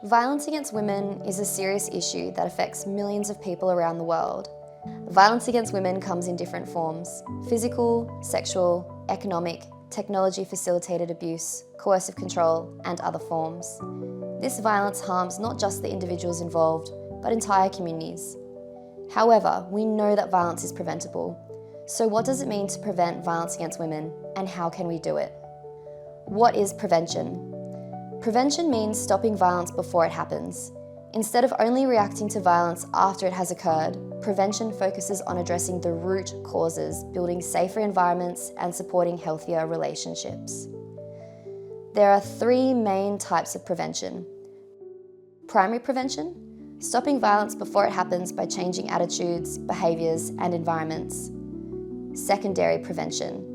Violence against women is a serious issue that affects millions of people around the world. Violence against women comes in different forms: physical, sexual, economic, technology-facilitated abuse, coercive control, and other forms. This violence harms not just the individuals involved, but entire communities. However, we know that violence is preventable. So what does it mean to prevent violence against women, and how can we do it? What is prevention? Prevention means stopping violence before it happens. Instead of only reacting to violence after it has occurred, prevention focuses on addressing the root causes, building safer environments, and supporting healthier relationships. There are three main types of prevention. Primary prevention, stopping violence before it happens by changing attitudes, behaviours, and environments. Secondary prevention,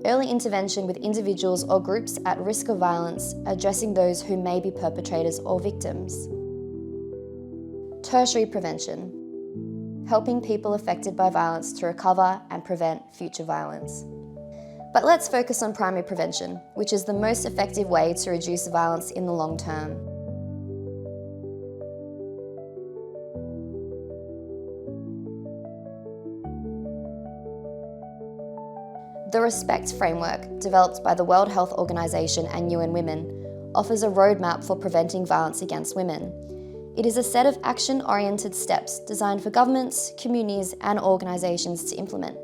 early intervention with individuals or groups at risk of violence, addressing those who may be perpetrators or victims. Tertiary prevention, helping people affected by violence to recover and prevent future violence. But let's focus on primary prevention, which is the most effective way to reduce violence in the long term. The RESPECT framework, developed by the World Health Organization and UN Women, offers a roadmap for preventing violence against women. It is a set of action-oriented steps designed for governments, communities, and organizations to implement.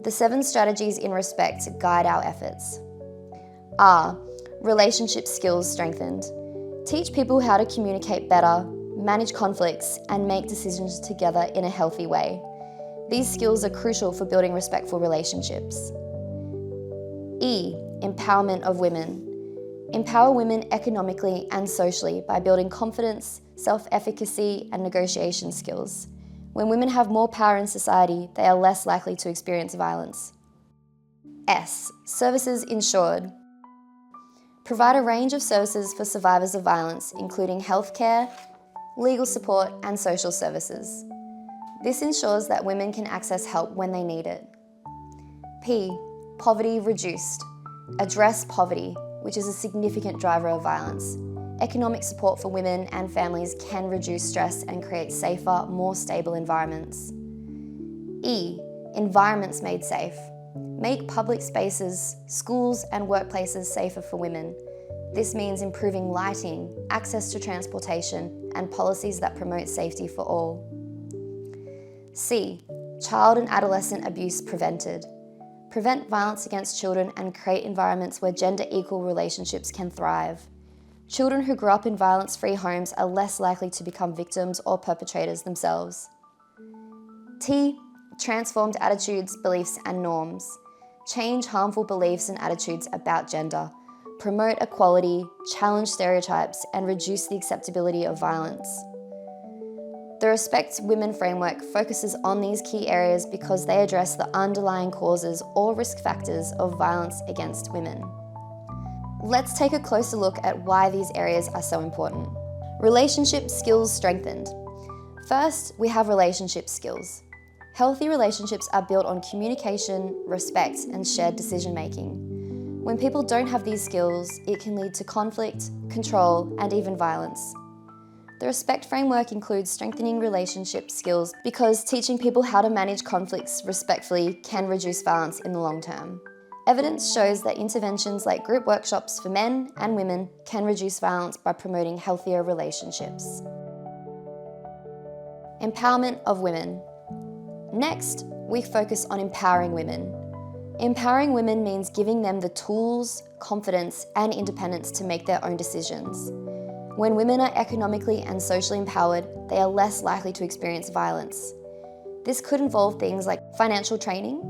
The 7 strategies in RESPECT guide our efforts. R. Relationship skills strengthened. Teach people how to communicate better, manage conflicts, and make decisions together in a healthy way. These skills are crucial for building respectful relationships. E. Empowerment of women. Empower women economically and socially by building confidence, self-efficacy, and negotiation skills. When women have more power in society, they are less likely to experience violence. S. Services insured. Provide a range of services for survivors of violence, including healthcare, legal support, and social services. This ensures that women can access help when they need it. P. Poverty reduced. Address poverty, which is a significant driver of violence. Economic support for women and families can reduce stress and create safer, more stable environments. E. Environments made safe. Make public spaces, schools, and workplaces safer for women. This means improving lighting, access to transportation, and policies that promote safety for all. C. Child and adolescent abuse prevented. Prevent violence against children and create environments where gender-equal relationships can thrive. Children who grow up in violence-free homes are less likely to become victims or perpetrators themselves. T. Transformed attitudes, beliefs, and norms. Change harmful beliefs and attitudes about gender. Promote equality, challenge stereotypes, and reduce the acceptability of violence. The Respect Women framework focuses on these key areas because they address the underlying causes or risk factors of violence against women. Let's take a closer look at why these areas are so important. Relationship skills strengthened. First, we have relationship skills. Healthy relationships are built on communication, respect, and shared decision-making. When people don't have these skills, it can lead to conflict, control, and even violence. The RESPECT framework includes strengthening relationship skills because teaching people how to manage conflicts respectfully can reduce violence in the long term. Evidence shows that interventions like group workshops for men and women can reduce violence by promoting healthier relationships. Empowerment of women. Next, we focus on empowering women. Empowering women means giving them the tools, confidence, and independence to make their own decisions. When women are economically and socially empowered, they are less likely to experience violence. This could involve things like financial training,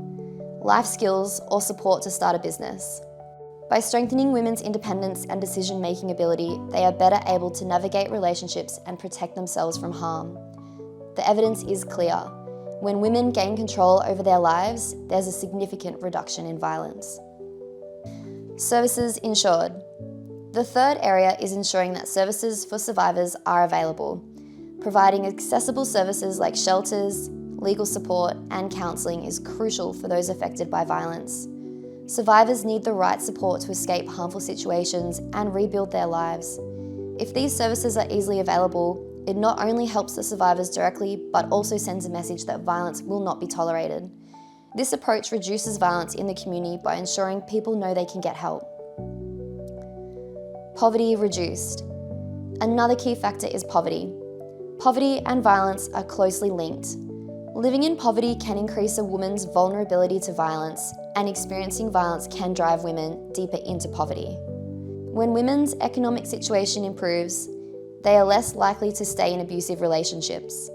life skills, or support to start a business. By strengthening women's independence and decision-making ability, they are better able to navigate relationships and protect themselves from harm. The evidence is clear. When women gain control over their lives, there's a significant reduction in violence. Services insured. The third area is ensuring that services for survivors are available. Providing accessible services like shelters, legal support, and counselling is crucial for those affected by violence. Survivors need the right support to escape harmful situations and rebuild their lives. If these services are easily available, it not only helps the survivors directly, but also sends a message that violence will not be tolerated. This approach reduces violence in the community by ensuring people know they can get help. Poverty reduced. Another key factor is poverty. Poverty and violence are closely linked. Living in poverty can increase a woman's vulnerability to violence, and experiencing violence can drive women deeper into poverty. When women's economic situation improves, they are less likely to stay in abusive relationships.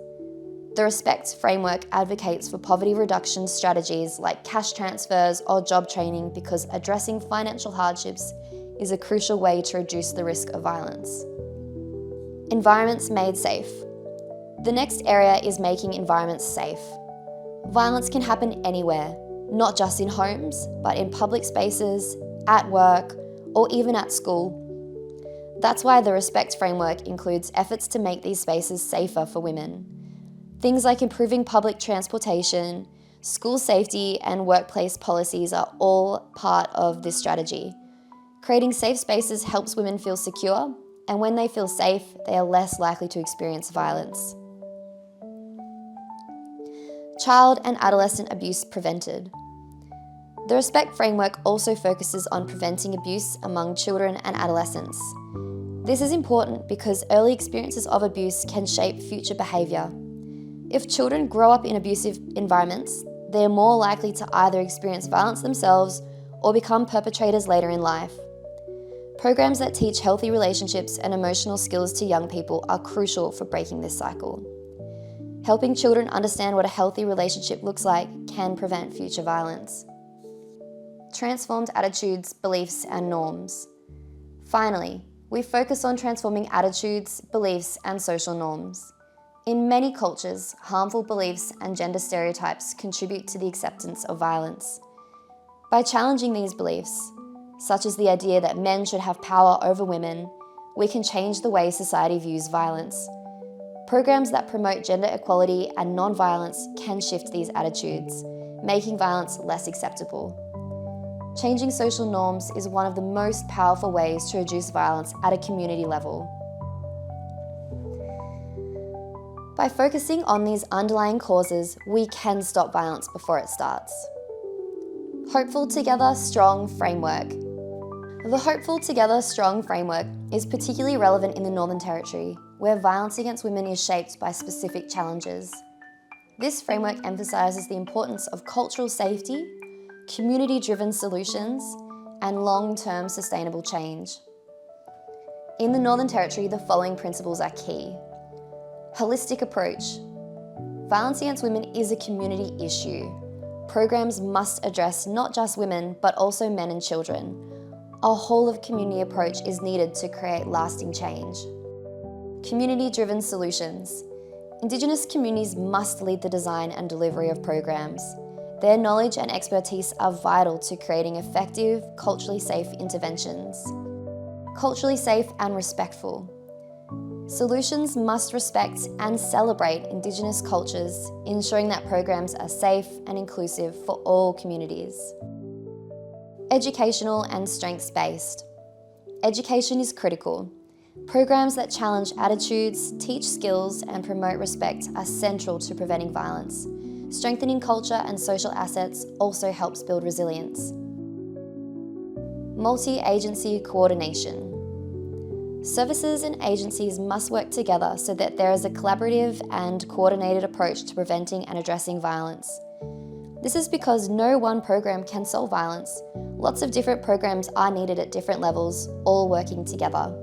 The Respect framework advocates for poverty reduction strategies like cash transfers or job training because addressing financial hardships is a crucial way to reduce the risk of violence. Environments made safe. The next area is making environments safe. Violence can happen anywhere, not just in homes, but in public spaces, at work, or even at school. That's why the Respect framework includes efforts to make these spaces safer for women. Things like improving public transportation, school safety, and workplace policies are all part of this strategy. Creating safe spaces helps women feel secure, and when they feel safe, they are less likely to experience violence. Child and adolescent abuse prevented. The Respect framework also focuses on preventing abuse among children and adolescents. This is important because early experiences of abuse can shape future behaviour. If children grow up in abusive environments, they are more likely to either experience violence themselves or become perpetrators later in life. Programs that teach healthy relationships and emotional skills to young people are crucial for breaking this cycle. Helping children understand what a healthy relationship looks like can prevent future violence. Transformed attitudes, beliefs, and norms. Finally, we focus on transforming attitudes, beliefs, and social norms. In many cultures, harmful beliefs and gender stereotypes contribute to the acceptance of violence. By challenging these beliefs, such as the idea that men should have power over women, we can change the way society views violence. Programs that promote gender equality and non-violence can shift these attitudes, making violence less acceptable. Changing social norms is one of the most powerful ways to reduce violence at a community level. By focusing on these underlying causes, we can stop violence before it starts. Hopeful Together Strong Framework. The Hopeful Together Strong framework is particularly relevant in the Northern Territory, where violence against women is shaped by specific challenges. This framework emphasises the importance of cultural safety, community-driven solutions, and long-term sustainable change. In the Northern Territory, the following principles are key. Holistic approach. Violence against women is a community issue. Programs must address not just women, but also men and children. A whole-of-community approach is needed to create lasting change. Community-driven solutions. Indigenous communities must lead the design and delivery of programs. Their knowledge and expertise are vital to creating effective, culturally safe interventions. Culturally safe and respectful. Solutions must respect and celebrate Indigenous cultures, ensuring that programs are safe and inclusive for all communities. Educational and strengths-based. Education is critical. Programs that challenge attitudes, teach skills, and promote respect are central to preventing violence. Strengthening culture and social assets also helps build resilience. Multi-agency coordination. Services and agencies must work together so that there is a collaborative and coordinated approach to preventing and addressing violence. This is because no one program can solve violence. Lots of different programs are needed at different levels, all working together.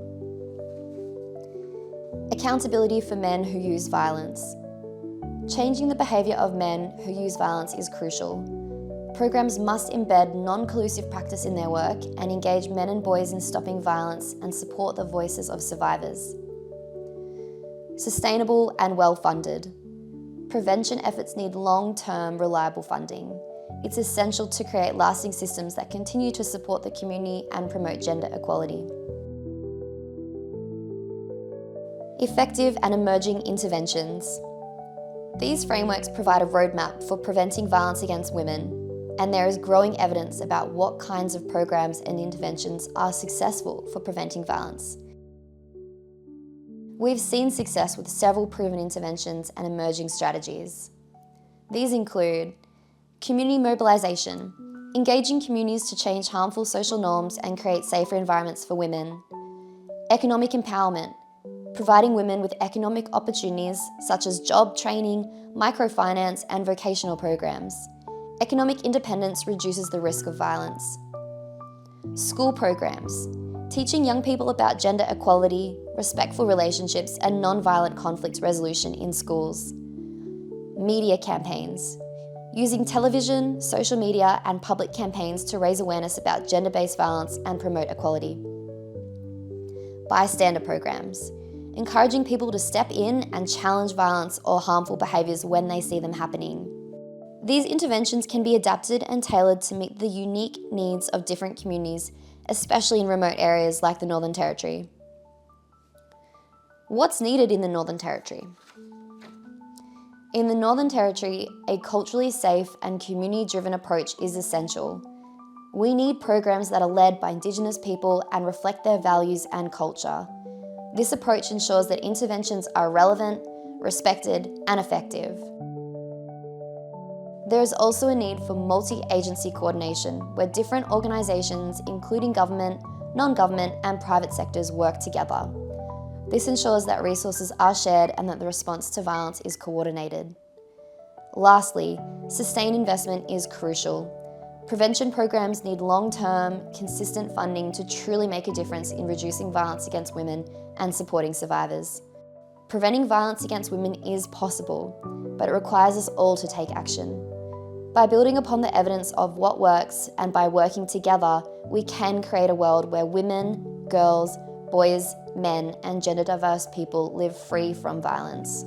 Accountability for men who use violence. Changing the behaviour of men who use violence is crucial. Programs must embed non-collusive practice in their work and engage men and boys in stopping violence and support the voices of survivors. Sustainable and well-funded. Prevention efforts need long-term, reliable funding. It's essential to create lasting systems that continue to support the community and promote gender equality. Effective and emerging interventions. These frameworks provide a roadmap for preventing violence against women, and there is growing evidence about what kinds of programs and interventions are successful for preventing violence. We've seen success with several proven interventions and emerging strategies. These include community mobilisation, engaging communities to change harmful social norms and create safer environments for women. Economic empowerment, providing women with economic opportunities such as job training, microfinance, and vocational programs. Economic independence reduces the risk of violence. School programs, teaching young people about gender equality, respectful relationships, and non-violent conflict resolution in schools. Media campaigns, using television, social media, and public campaigns to raise awareness about gender-based violence and promote equality. Bystander programs, encouraging people to step in and challenge violence or harmful behaviours when they see them happening. These interventions can be adapted and tailored to meet the unique needs of different communities, especially in remote areas like the Northern Territory. What's needed in the Northern Territory? In the Northern Territory, a culturally safe and community-driven approach is essential. We need programs that are led by Indigenous people and reflect their values and culture. This approach ensures that interventions are relevant, respected, and effective. There is also a need for multi-agency coordination, where different organisations, including government, non-government, and private sectors, work together. This ensures that resources are shared and that the response to violence is coordinated. Lastly, sustained investment is crucial. Prevention programs need long-term, consistent funding to truly make a difference in reducing violence against women and supporting survivors. Preventing violence against women is possible, but it requires us all to take action. By building upon the evidence of what works and by working together, we can create a world where women, girls, boys, men, and gender diverse people live free from violence.